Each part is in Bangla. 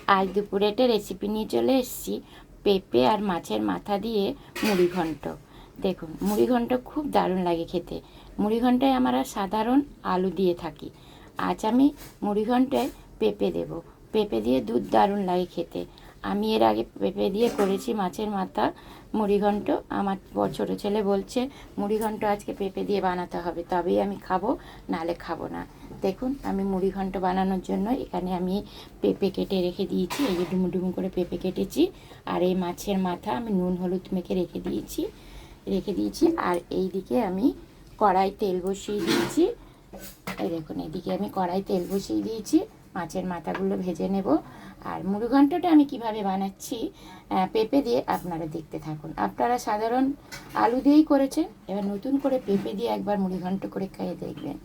আজ দুপুরে একটা রেসিপি নিয়ে চলে এসেছি, পেঁপে আর মাছের মাথা দিয়ে মুড়ি ঘন্ট। দেখুন, মুড়ি ঘন্ট খুব দারুণ লাগে খেতে। মুড়ি ঘন্টায় আমরা সাধারণ আলু দিয়ে থাকি, আজ আমি মুড়ি ঘন্টায় পেঁপে দেব। পেঁপে দিয়ে দুধ দারুণ লাগে খেতে। আমি এর আগে পেঁপে দিয়ে করেছি মাছের মাথা মুড়ি ঘন্ট। আমার ছোটো ছেলে বলছে মুড়ি ঘন্ট আজকে পেঁপে দিয়ে বানাতে হবে, তবেই আমি খাবো, নালে খাবো না। দেখুন, আমি মুড়ি ঘন্ট বানানোর জন্য এখানে আমি পেঁপে কেটে রেখে দিয়েছি। এই যে ডুমু ডুমু করে পেঁপে কেটেছি। আর এই মাছের মাথা আমি নুন হলুদ মেখে রেখে দিয়েছি। আর এই দিকে আমি কড়াই তেল বসিয়ে দিয়েছি। এই দেখুন, এদিকে আমি কড়াই তেল বসিয়ে দিয়েছি, মাছের মাথাগুলো ভেজে নেব। আর মুড়ি ঘন্টটা আমি কিভাবে বানাচ্ছি পেঁপে দিয়ে, আপনারা দেখতে থাকুন। আপনারা সাধারণ আলু দিয়েই করেছেন, এবার নতুন করে পেঁপে দিয়ে একবার মুড়ি ঘন্ট করে খেয়ে দেখবেন।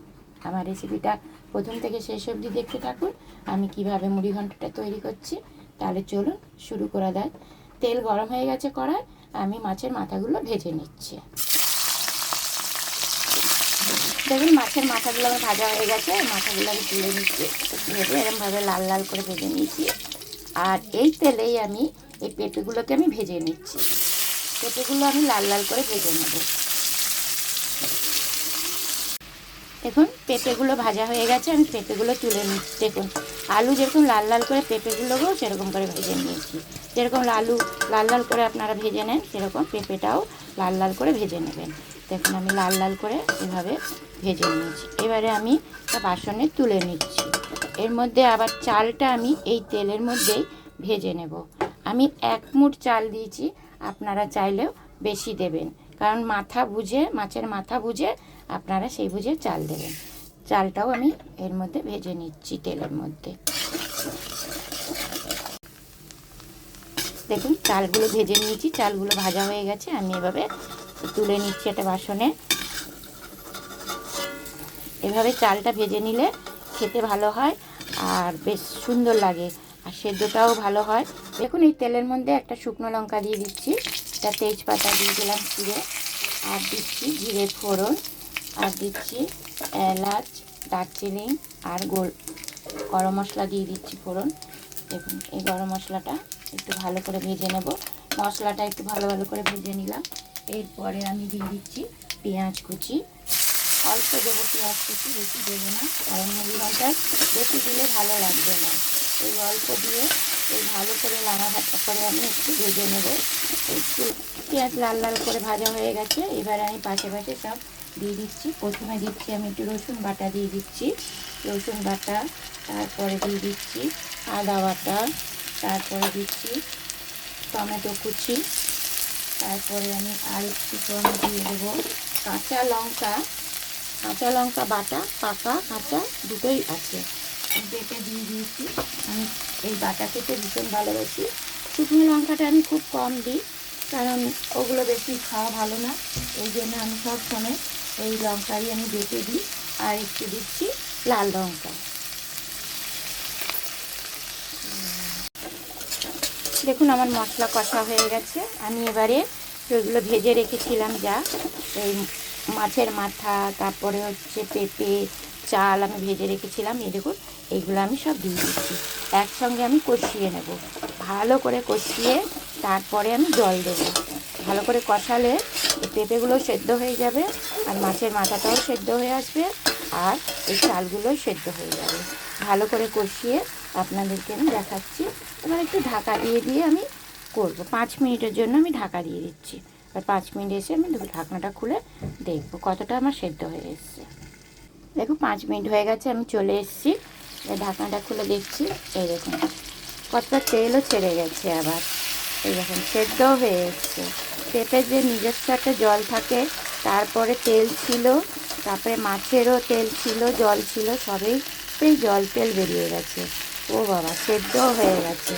আমার রেসিপিটা প্রথম থেকে শেষ অবধি দেখতে থাকুন, আমি কিভাবে মুড়ি ঘন্টটা তৈরি করছি। তাহলে চলুন শুরু করা যাক। তেল গরম হয়ে গেছে কড়াই, আমি মাছের মাথাগুলো ভেজে নিচ্ছি। দেখুন, মাছের মাথাগুলো আমার ভাজা হয়ে গেছে, মাথাগুলো আমি তুলে নিচ্ছি। ভেজে এরকমভাবে লাল লাল করে ভেজে নিয়েছি। আর এই তেলেই আমি এই পেঁপেগুলোকে আমি ভেজে নিচ্ছি। পেঁপেগুলো আমি লাল লাল করে ভেজে নেব। দেখুন, পেঁপেগুলো ভাজা হয়ে গেছে, আমি পেঁপেগুলো তুলে নিচ্ছি। দেখুন, আলু যেরকম লাল লাল করে পেঁপেগুলোকেও সেরকম করে ভেজে নিয়েছি। যেরকম আলু লাল লাল করে আপনারা ভেজে নেন, সেরকম পেঁপেটাও লাল লাল করে ভেজে নেবেন। দেখুন, আমি লাল লাল করে এভাবে ভেজে নিয়েছি। এবারে আমি একটা বাসনে তুলে নিচ্ছি। এর মধ্যে আবার চালটা আমি এই তেলের মধ্যেই ভেজে নেব। আমি 1 মুঠ চাল দিয়েছি, আপনারা চাইলেও বেশি দেবেন, কারণ মাছের মাথা বুঝে আপনারা সেই বুঝে চাল দেবেন। চালটাও আমি এর মধ্যে ভেজে নিচ্ছি তেলের মধ্যে। দেখুন, চালগুলো ভেজে নিয়েছি, চালগুলো ভাজা হয়ে গেছে। আমি এভাবে তুলে নিচ্ছি একটা বাসনে। এভাবে চালটা ভেজে নিলে খেতে ভালো হয় আর বেশ সুন্দর লাগে, আর সেদ্ধটাও ভালো হয়। দেখুন, এই তেলের মধ্যে একটা শুকনো লঙ্কা দিয়ে দিচ্ছি, একটা তেজপাতা দিয়ে দিলাম চিড়ে, আর দিচ্ছি জিরের ফোড়ন, আর দিচ্ছি এলাচ, দারচিনি আর গরম মশলা দিয়ে দিচ্ছি ফোড়ন। দেখুন, এই গরম মশলাটা একটু ভালো করে ভেজে নেব। মশলাটা একটু ভালো করে ভেজে নিলাম। এরপরে আমি দিয়ে দিচ্ছি পেঁয়াজ কুচি। অল্প দেবো পেঁয়াজ কুচি, বেশি দেবো না, কারণ মুড়ি ঘন্টায় বেশি দিলে ভালো লাগবে না। এই অল্প দিয়ে এই ভালো করে লাড়াঘাটা করে আমি একটু ভেজে নেব। একটু পেঁয়াজ লাল লাল করে ভাজা হয়ে গেছে। এবারে আমি পাশে সব দিয়ে দিচ্ছি। প্রথমে দিচ্ছি আমি একটু রসুন বাটা দিয়ে দিচ্ছি, রসুন বাটা। তারপরে দিয়ে দিচ্ছি আদা বাটা। তারপরে দিচ্ছি টমেটো কুচি। তারপরে আমি আর একটু দিয়ে দেবো কাঁচা লঙ্কা বাটা, পাকা কাঁচা দুটোই আছে, বেটে দিয়ে দিয়েছি। আমি এই বাটা খেতে ভীষণ ভালোবাসি। শুকনো লঙ্কাটা আমি খুব কম দিই, কারণ ওগুলো বেশি খাওয়া ভালো না। এই জন্য আমি সব সময় এই লঙ্কাই আমি বেটে দিই। আর একটু দিচ্ছি লাল লঙ্কা। দেখুন, আমার মশলা কষা হয়ে গেছে। আমি এবারে ওইগুলো ভেজে রেখেছিলাম, যা এই মাছের মাথা, তারপরে হচ্ছে পেঁপে, চাল আমি ভেজে রেখেছিলাম, এই দেখুন এইগুলো আমি সব দিয়ে দিচ্ছি। একসঙ্গে আমি কষিয়ে নেব, ভালো করে কষিয়ে তারপরে আমি জল দেবো। ভালো করে কষালে পেঁপেগুলো সেদ্ধ হয়ে যাবে, আর মাছের মাথাটাও সেদ্ধ হয়ে আসবে, আর এই চালগুলোও সেদ্ধ হয়ে যাবে। ভালো করে কষিয়ে আপনাদেরকে আমি দেখাচ্ছি। এবার একটু ঢাকা দিয়ে আমি করব। 5 মিনিটের জন্য আমি ঢাকা দিয়ে দিচ্ছি। আর 5 মিনিট এসে আমি ঢাকনাটা খুলে দেখব কতটা আমার সেদ্ধ হয়ে এসছে। দেখো, 5 মিনিট হয়ে গেছে, আমি চলে এসেছি। ঢাকনাটা খুলে দেখছি, এই দেখুন কতটা তেলও ছেড়ে গেছে। আবার এই দেখুন সেদ্ধ হয়ে এসছে। পেঁপের যে নিজস্ব একটা জল থাকে, তারপরে তেল ছিল, তারপরে মাছেরও তেল ছিল, জল ছিল, সবই এই জল তেল বেরিয়ে গেছে। ও বাবা, সেদ্ধ হয়ে গেছে।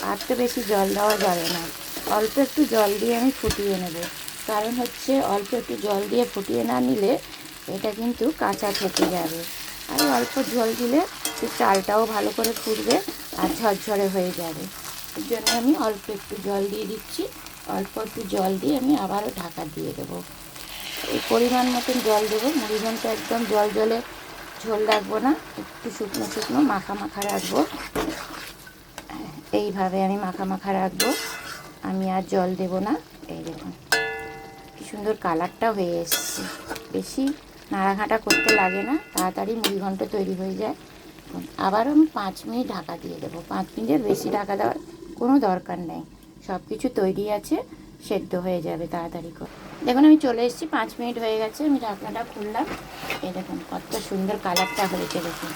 আর তো বেশি জল দেওয়া যাবে না, অল্প একটু জল দিয়ে আমি ফুটিয়ে নেব। কারণ হচ্ছে অল্প একটু জল দিয়ে ফুটিয়ে না নিলে এটা কিন্তু কাঁচা থেকে যাবে। আর অল্প জল দিলে চালটাও ভালো করে ফুটবে আর ঝরঝরে হয়ে যাবে। এর জন্য আমি অল্প একটু জল দিয়ে দিচ্ছি। অল্প একটু জল দিয়ে আমি আবারও ঢাকা দিয়ে দেবো। এই পরিমাণ মতন জল দেবো। মুড়ি ঘন্ট একদম জলে ঝোল রাখবো না, একটু শুকনো মাখা রাখবো। এইভাবে আমি মাখা মাখা রাখবো, আমি আর জল দেব না। এই দেখুন কি সুন্দর কালারটা হয়ে এসছে, বেশি নাড়াঘাটা করতে লাগে না, তাড়াতাড়ি মুড়িঘণ্ট তৈরি হয়ে যায়। আবার আমি 5 মিনিট ঢাকা দিয়ে দেবো, 5 মিনিটের বেশি ঢাকা দেওয়ার কোনো দরকার নেই, সব কিছু তৈরি আছে, সেদ্ধ হয়ে যাবে তাড়াতাড়ি করে। দেখুন আমি চলে এসেছি, 5 মিনিট হয়ে গেছে, আমি ঢাকনাটা খুললাম। এই দেখুন কত সুন্দর কালারটা হয়েছে, দেখুন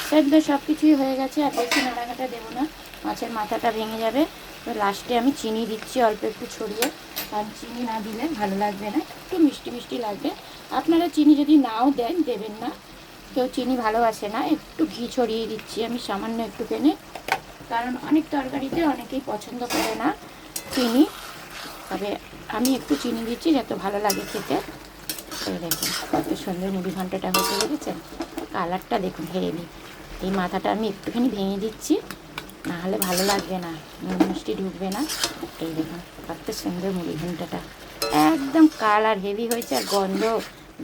সেদ্ধ সব কিছুই হয়ে গেছে, আর বেশি নাড়াঘাটা দেবো না, মাছের মাথাটা ভেঙে যাবে। তো লাস্টে আমি চিনি দিচ্ছি অল্প একটু ছড়িয়ে, কারণ চিনি না দিলে ভালো লাগবে না, একটু মিষ্টি মিষ্টি লাগবে। আপনারা চিনি যদি নাও দেন, দেবেন না, কেউ চিনি ভালোবাসে না, একটু ঘি ছড়িয়ে দিচ্ছি আমি সামান্য একটুখানি, কারণ অনেক তরকারিতে অনেকেই পছন্দ করে না চিনি, তবে আমি একটু চিনি দিচ্ছি যাতে ভালো লাগে খেতে। এই দেখুন কত সুন্দর মুড়ি ঘন্টটা হতে দেখেছেন, কালারটা দেখুন হেভি। এই মাথাটা আমি একটুখানি ভেঙে দিচ্ছি, না হলে ভালো লাগবে না, নুন মিষ্টি ঢুকবে না। এই দেখুন কত সুন্দর মুড়ি ঘন্টটা, একদম কালার হেভি হয়েছে, আর গন্ধ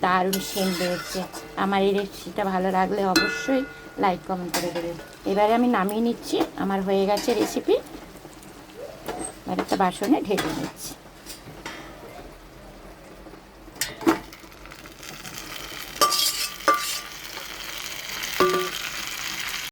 দারুণ সেন্ট বেরোচ্ছে। আমার এই রেসিপিটা ভালো লাগলে অবশ্যই লাইক কমেন্ট করে দেবেন। এবারে আমি নামিয়ে নিচ্ছি, আমার হয়ে গেছে রেসিপি, আর একটা বাসনে ঢেলে নিচ্ছি।